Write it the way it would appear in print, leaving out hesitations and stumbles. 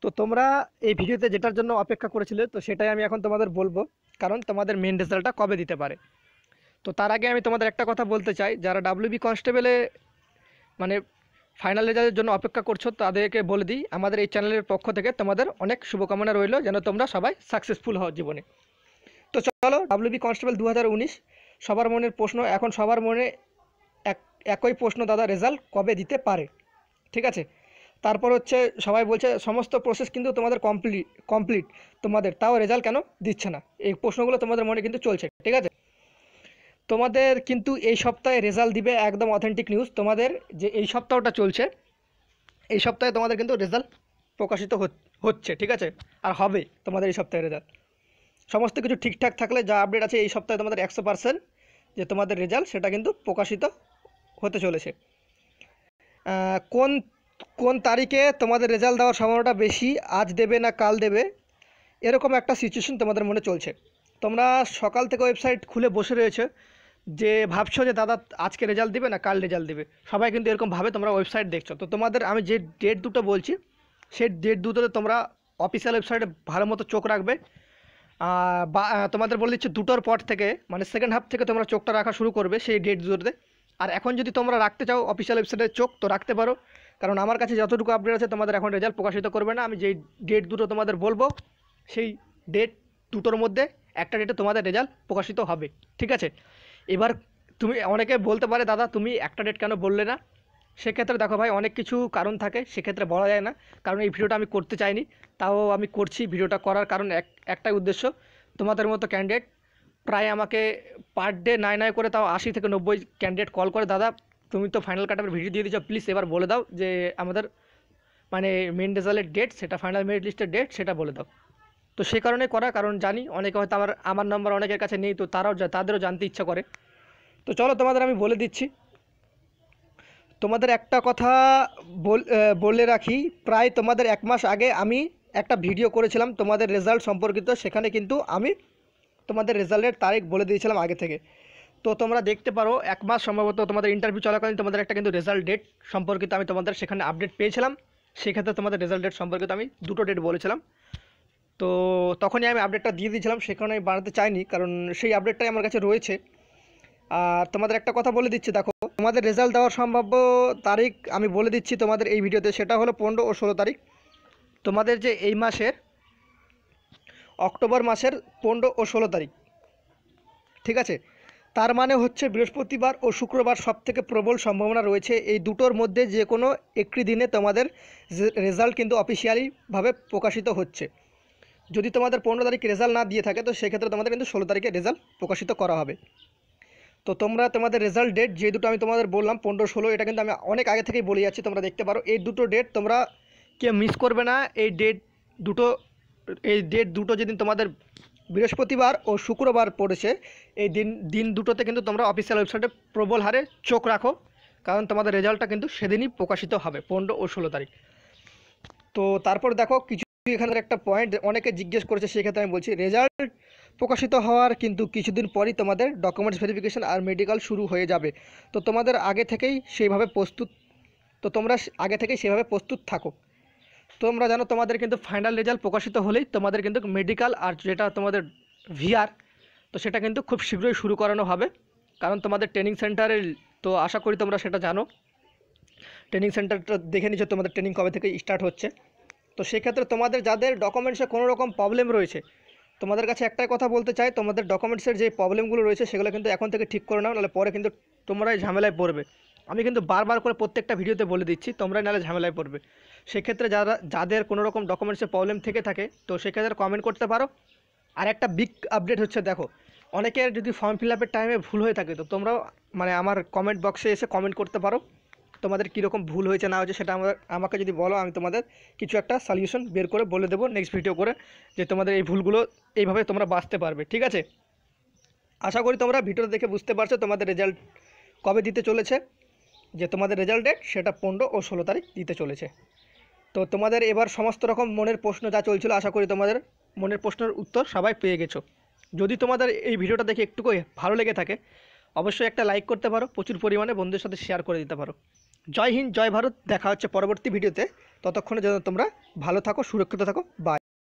তো তোমরা এই ভিডিওতে যেটার জন্য অপেক্ষা করেছিলে তো সেটাই আমি এখন তোমাদের বলবো, কারণ তোমাদের মেন রেজাল্টটা কবে দিতে পারে। তো তার আগে আমি তোমাদের একটা কথা বলতে চাই, যারা ডাব্লিউবি কনস্টেবলে মানে ফাইনাল রেজাল্টের জন্য অপেক্ষা করছো তাদেরকে বলে দিই, আমাদের এই চ্যানেলের পক্ষ থেকে তোমাদের অনেক শুভকামনা রইল, যেন তোমরা সবাই সাকসেসফুল হও জীবনে। তো চলো, ডাব্লিউবি কনস্টেবল 2019 সবার মনের প্রশ্ন, এখন সবার মনে এক একই প্রশ্ন, দাদা রেজাল্ট কবে দিতে পারে? ঠিক আছে। তারপর হচ্ছে সবাই বলছে সমস্ত প্রসেস কিন্তু তোমাদের কমপ্লিট তোমাদের, তাও রেজাল্ট কেন দিচ্ছে না? এই প্রশ্নগুলো তোমাদের মনে কিন্তু চলছে, ঠিক আছে। তোমাদের কিন্তু এই সপ্তাহে রেজাল্ট দিবে, একদম অথেন্টিক নিউজ। তোমাদের যে এই সপ্তাহটা চলছে, এই সপ্তাহে তোমাদের কিন্তু রেজাল্ট প্রকাশিত হচ্ছে, ঠিক আছে, আর হবে তোমাদের এই সপ্তাহে রেজাল্ট। সমস্ত কিছু ঠিকঠাক থাকলে যা আপডেট আছে, এই সপ্তাহে তোমাদের 100% যে তোমাদের রেজাল্ট সেটা কিন্তু প্রকাশিত হতে চলেছে। কোন কোন তারিখে তোমাদের রেজাল্ট দেওয়ার সম্ভাবনাটা বেশি, আজ দেবে না কাল দেবে, এরকম একটা সিচুয়েশন তোমাদের মনে চলছে। তোমরা সকাল থেকে ওয়েবসাইট খুলে বসে রয়েছে, যে ভাবছো যে দাদা আজকে রেজাল্ট দিবে না কাল রেজাল্ট দিবে, সবাই কিন্তু এরকম ভাবে তোমরা ওয়েবসাইট দেখছো। তো তোমাদের আমি যে ডেট দুটো বলছি, সেই ডেট দুটোতে তোমরা অফিসিয়াল ওয়েবসাইটে ভালো মতো চোখ রাখবে। বা তোমাদের বলে দিচ্ছি, দুটোর পর থেকে মানে সেকেন্ড হাফ থেকে তোমরা চোখটা রাখা শুরু করবে সেই ডেট দুটোতে। আর এখন যদি তোমরা রাখতে চাও অফিসিয়াল ওয়েবসাইটে চোখ, তো রাখতে পারো, কারণ আমার কাছে যতটুকু আপডেট আছে তোমাদের এখন রেজাল্ট প্রকাশিত করবে না। আমি যেই ডেট দুটো তোমাদের বলবো, সেই ডেট দুটোর মধ্যে একটা ডেটে তোমাদের রেজাল্ট প্রকাশিত হবে, ঠিক আছে। এবার তুমি অনেকে বলতে পারে, দাদা তুমি একটা ডেট কেন বললে না? সেক্ষেত্রে দেখো ভাই, অনেক কিছু কারণ থাকে, সেক্ষেত্রে বলা যায় না, কারণ এই ভিডিওটা আমি করতে চাইনি, তাও আমি করছি। ভিডিওটা করার কারণ একটাই উদ্দেশ্য, তোমাদের মতো ক্যান্ডিডেট প্রায় আমাকে পার ডে নাই করে তাও 80 থেকে 90 ক্যান্ডিডেট কল করে, দাদা তুমি তো ফাইনাল কাটআপের ভিডিও দিয়ে দিচ্ছ, প্লিজ এবার বলে দাও যে আমাদের মানে মেন রেজাল্টের ডেট, সেটা ফাইনাল মেরিট লিস্টের ডেট সেটা বলে দাও। তো সে কারণে করা, কারণ জানি অনেকে হয়তো আমার নাম্বার অনেকের কাছে নেই, তো তাদেরও জানতে ইচ্ছা করে। তো চলো তোমাদের আমি বলে দিচ্ছি। তোমাদের একটা কথা বলে রাখি, প্রায় তোমাদের 1 মাস আগে আমি একটা ভিডিও করেছিলাম তোমাদের রেজাল্ট সম্পর্কিত, সেখানে কিন্তু আমি তোমাদের রেজাল্টের তারিখ বলে দিয়েছিলাম আগে থেকে। তো তোমরা দেখতে পারো, 1 মাস সম্ভবত তোমাদের ইন্টারভিউ চলাকালীন তোমাদের একটা কিন্তু রেজাল্ট ডেট সম্পর্কিত আমি তোমাদের সেখানে আপডেট পেয়েছিলাম। সেক্ষেত্রে তোমাদের রেজাল্ট ডেট সম্পর্কিত আমি দুটো ডেট বলেছিলাম। তো তখনই আমি আপডেটটা দিয়ে দিয়েছিলাম, সেখানে আমি বানাতে চাইনি, কারণ সেই আপডেটটাই আমার কাছে রয়েছে। আর তোমাদের একটা কথা বলে দিচ্ছি, দেখো তোমাদের রেজাল্ট দেওয়ার সম্ভাব্য তারিখ আমি বলে দিচ্ছি তোমাদের এই ভিডিওতে, সেটা হলো 15 ও 16 তারিখ। তোমাদের যে এই মাসের অক্টোবর মাসের 15 ও 16 তারিখ, ঠিক আছে। তার মানে হচ্ছে বৃহস্পতিবার ও শুক্রবার সবথেকে প্রবল সম্ভাবনা রয়েছে, এই দুটোর মধ্যে যে কোনো একটি দিনে তোমাদের রেজাল্ট কিন্তু অফিসিয়ালিভাবে প্রকাশিত হচ্ছে। যদি তোমাদের 15 তারিখ রেজাল্ট না দিয়ে থাকে, তো সেক্ষেত্রে তোমাদের কিন্তু 16 তারিখে রেজাল্ট প্রকাশিত করা হবে। তো তোমরা তোমাদের রেজাল্ট ডেট যে দুটো আমি তোমাদের বললাম 15 16, এটা কিন্তু আমি অনেক আগে থেকেই বলে যাচ্ছি, তোমরা দেখতে পারো। এই দুটো ডেট তোমরা কেউ মিস করবে না। দুটো এই ডেট দুটো যেদিন তোমাদের বৃহস্পতিবার ও শুক্রবার পড়েছে, এই দিন দুটোতে কিন্তু তোমরা অফিসিয়াল ওয়েবসাইটে প্রবল হারে চোখ রাখো, কারণ তোমাদের রেজাল্টটা কিন্তু সেদিনই প্রকাশিত হবে, 15 ও 16 তারিখ। তো তারপর দেখো কিছু এখানের একটা পয়েন্ট অনেকে জিজ্ঞেস করেছে, সেক্ষেত্রে আমি বলছি, রেজাল্ট প্রকাশিত হওয়ার কিন্তু কিছুদিন পরই তোমাদের ডকুমেন্টস ভেরিফিকেশন আর মেডিকেল শুরু হয়ে যাবে। তো তোমাদের আগে থেকেই সেইভাবে প্রস্তুত তো তোমরা আগে থেকেই সেভাবে প্রস্তুত থাকো। তোমরা জানো তোমাদের কিন্তু ফাইনাল রেজাল্ট প্রকাশিত হলেই তোমাদের কিন্তু মেডিকেল আর যেটা তোমাদের ভিআর, তো সেটা কিন্তু খুব শীঘ্রই শুরু করানো হবে, কারণ তোমাদের ট্রেনিং সেন্টারে, তো আশা করি তোমরা সেটা জানো, ট্রেনিং সেন্টারটা দেখে নিচ্ছ তোমাদের ট্রেনিং কবে থেকে স্টার্ট হচ্ছে। তো সেক্ষেত্রে তোমাদের যাদের ডকুমেন্টসে কোনো রকম প্রবলেম রয়েছে, তোমাদের কাছে একটাই কথা বলতে চাই, তোমাদের ডকুমেন্টসের যে প্রবলেমগুলো রয়েছে সেগুলো কিন্তু এখন থেকে ঠিক করে নাও, নাহলে পরে কিন্তু তোমরাই ঝামেলায় পড়বে। আমি কিন্তু বারবার করে প্রত্যেকটা ভিডিওতে বলে দিচ্ছি, তোমরাই নাহলে ঝামেলায় পড়বে। সেক্ষেত্রে যাদের কোনো রকম ডকুমেন্টসের প্রবলেম থেকে থাকে, তো সেক্ষেত্রে কমেন্ট করতে পারো। আর একটা বিগ আপডেট হচ্ছে, দেখো অনেকের যদি ফর্ম ফিল আপের টাইমে ভুল হয়ে থাকে, তো তোমরাও মানে আমার কমেন্ট বক্সে এসে কমেন্ট করতে পারো, তোমাদের কীরকম ভুল হয়েছে না হয়েছে সেটা আমাকে যদি বলো, আমি তোমাদের কিছু একটা সলিউশন বের করে বলে দেবো নেক্সট ভিডিও করে, যে তোমাদের এই ভুলগুলো এইভাবে তোমরা বাঁচতে পারবে, ঠিক আছে। আশা করি তোমরা ভিডিওটা দেখে বুঝতে পারছো তোমাদের রেজাল্ট কবে দিতে চলেছে, যে তোমাদের রেজাল্ট ডেট সেটা 15 ও 16 তারিখ দিতে চলেছে। তো তোমাদের এবার সমস্ত রকম মনের প্রশ্ন যা চলছিল, আশা করি তোমাদের মনের প্রশ্নের উত্তর সবাই পেয়ে গেছো। যদি তোমাদের এই ভিডিওটা দেখে একটু ভালো লেগে থাকে, অবশ্যই একটা লাইক করতে পারো, প্রচুর পরিমাণে বন্ধুদের সাথে শেয়ার করে দিতে পারো। জয় হিন্দ, জয় ভারত। দেখা হচ্ছে পরবর্তী ভিডিওতে। ততক্ষণে যেন তোমরা ভালো থাকো, সুরক্ষিত থাকো। বাই।